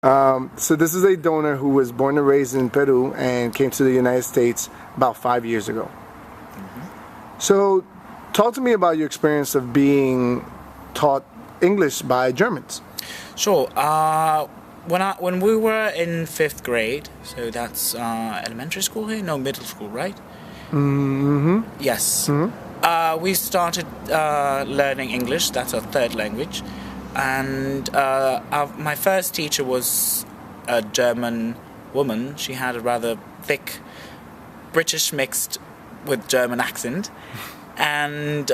So this is a donor who was born and raised in Peru and came to the United States about 5 years ago. So talk to me about your experience of being taught English by Germans. Sure. When we were in 5th grade, so that's elementary school here? No, middle school, right? Mm-hmm. Yes. We started learning English. That's our third language. And my first teacher was a German woman. She had a rather thick British mixed with German accent. And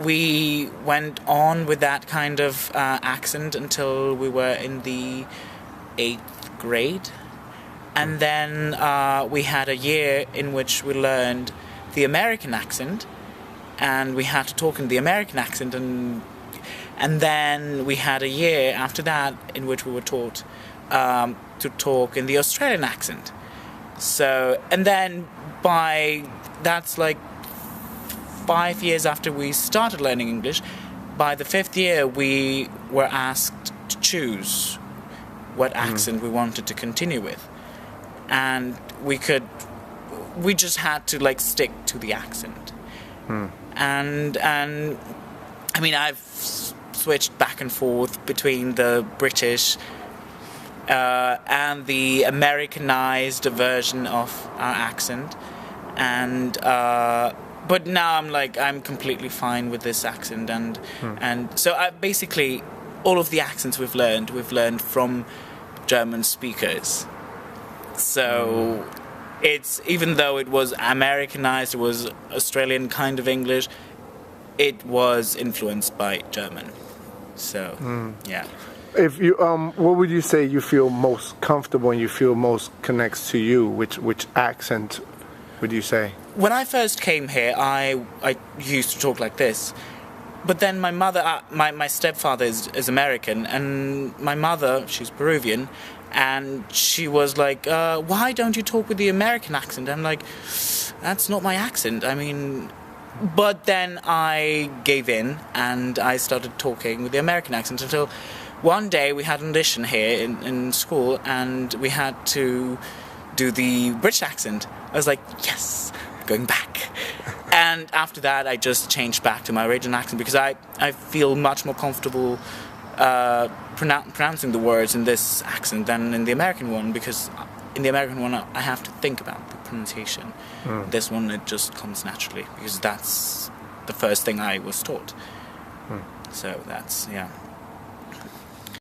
we went on with that kind of accent until we were in the 8th grade. And then we had a year in which we learned the American accent. And we had to talk in the American accent. And then we had a year after that in which we were taught to talk in the Australian accent. So, and then that's like 5 years after we started learning English, by the 5th year we were asked to choose what accent we wanted to continue with. And we just had to like stick to the accent. And I mean, I've switched back and forth between the British and the Americanized version of our accent, and but now I'm completely fine with this accent, and so basically all of the accents we've learned from German speakers. So it's, even though it was Americanized, it was Australian kind of English, it was influenced by German. So, yeah. If you, what would you say you feel most comfortable and you feel most connects to you? Which accent would you say? When I first came here, I used to talk like this. But then my mother, my stepfather is American, and my mother, she's Peruvian, and she was like, why don't you talk with the American accent? I'm like, that's not my accent. I mean... But then I gave in and I started talking with the American accent until one day we had an audition here in school and we had to do the British accent. I was like, yes, going back. And after that I just changed back to my original accent because I feel much more comfortable pronouncing the words in this accent than in the American one, because in the American one I have to think about the pronunciation. This one, it just comes naturally because that's the first thing I was taught. So that's, yeah.